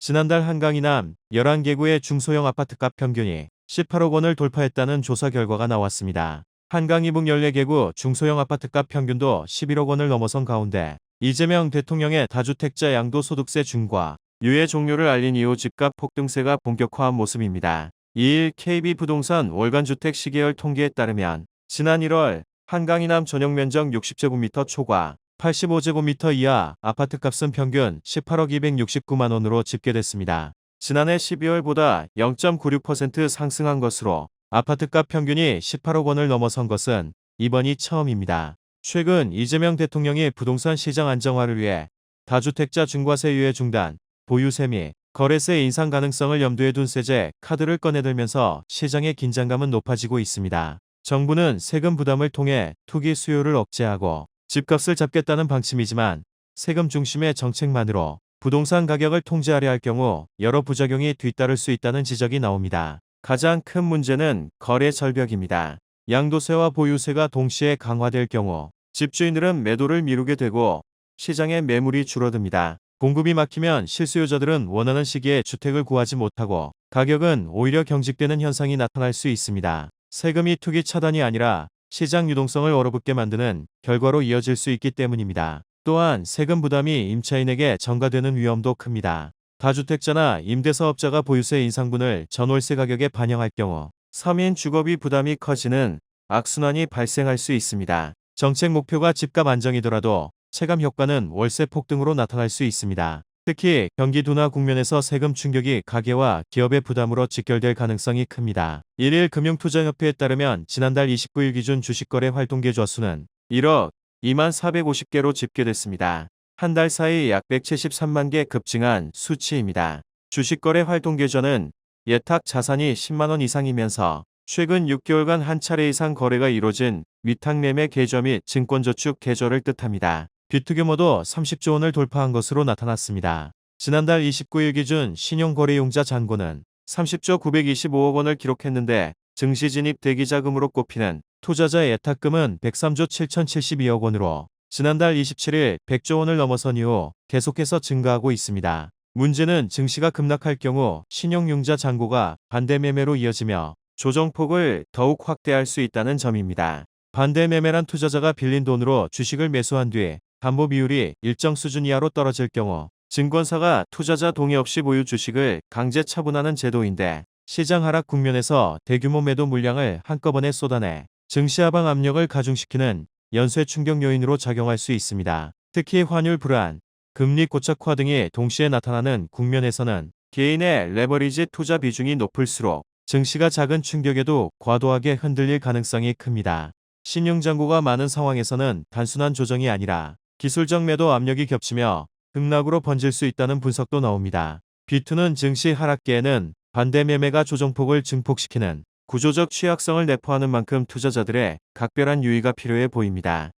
지난달 한강이남 11개구의 중소형 아파트값 평균이 18억 원을 돌파했다는 조사 결과가 나왔습니다. 한강 이북 14개구 중소형 아파트값 평균도 11억 원을 넘어선 가운데 이재명 대통령의 다주택자 양도소득세 중과 유예 종료를 알린 이후 집값 폭등세가 본격화한 모습입니다. 2일 KB부동산 월간 주택 시계열 통계에 따르면 지난 1월 한강 이남 전용 면적 60제곱미터 초과 85제곱미터 이하 아파트값은 평균 18억 269만 원으로 집계됐습니다. 지난해 12월보다 0.96% 상승한 것으로 아파트값 평균이 18억 원을 넘어선 것은 이번이 처음입니다. 최근 이재명 대통령이 부동산 시장 안정화를 위해 다주택자 중과세 유예 중단, 보유세 및 거래세 인상 가능성을 염두에 둔 세제 카드를 꺼내들면서 시장의 긴장감은 높아지고 있습니다. 정부는 세금 부담을 통해 투기 수요를 억제하고 집값을 잡겠다는 방침이지만 세금 중심의 정책만으로 부동산 가격을 통제하려 할 경우 여러 부작용이 뒤따를 수 있다는 지적이 나옵니다. 가장 큰 문제는 거래 절벽입니다. 양도세와 보유세가 동시에 강화될 경우 집주인들은 매도를 미루게 되고 시장의 매물이 줄어듭니다. 공급이 막히면 실수요자들은 원하는 시기에 주택을 구하지 못하고 가격은 오히려 경직되는 현상이 나타날 수 있습니다. 세금이 투기 차단이 아니라 시장 유동성을 얼어붙게 만드는 결과로 이어질 수 있기 때문입니다. 또한 세금 부담이 임차인에게 전가되는 위험도 큽니다. 다주택자나 임대사업자가 보유세 인상분을 전월세 가격에 반영할 경우 서민 주거비 부담이 커지는 악순환이 발생할 수 있습니다. 정책 목표가 집값 안정이더라도 체감 효과는 월세 폭등으로 나타날 수 있습니다. 특히 경기 둔화 국면에서 세금 충격이 가계와 기업의 부담으로 직결될 가능성이 큽니다. 1일 금융투자협회에 따르면 지난달 29일 기준 주식거래 활동 계좌 수는 1억 2만 450개로 집계됐습니다. 한 달 사이 약 173만 개 급증한 수치입니다. 주식거래 활동 계좌는 예탁 자산이 10만 원 이상이면서 최근 6개월간 한 차례 이상 거래가 이뤄진 위탁매매 계좌 및 증권저축 계좌를 뜻합니다. 빚투 규모도 30조 원을 돌파한 것으로 나타났습니다. 지난달 29일 기준 신용거래용자 잔고는 30조 925억 원을 기록했는데 증시 진입 대기 자금으로 꼽히는 투자자 예탁금은 103조 7072억 원으로 지난달 27일 100조 원을 넘어선 이후 계속해서 증가하고 있습니다. 문제는 증시가 급락할 경우 신용융자 잔고가 반대매매로 이어지며 조정폭을 더욱 확대할 수 있다는 점입니다. 반대매매란 투자자가 빌린 돈으로 주식을 매수한 뒤 담보 비율이 일정 수준 이하로 떨어질 경우 증권사가 투자자 동의 없이 보유 주식을 강제 처분하는 제도인데 시장 하락 국면에서 대규모 매도 물량을 한꺼번에 쏟아내 증시 하방 압력을 가중시키는 연쇄 충격 요인으로 작용할 수 있습니다. 특히 환율 불안, 금리 고착화 등이 동시에 나타나는 국면에서는 개인의 레버리지 투자 비중이 높을수록 증시가 작은 충격에도 과도하게 흔들릴 가능성이 큽니다. 신용잔고가 많은 상황에서는 단순한 조정이 아니라 기술적 매도 압력이 겹치며 급락으로 번질 수 있다는 분석도 나옵니다. B2는 증시 하락기에는 반대 매매가 조정폭을 증폭시키는 구조적 취약성을 내포하는 만큼 투자자들의 각별한 유의가 필요해 보입니다.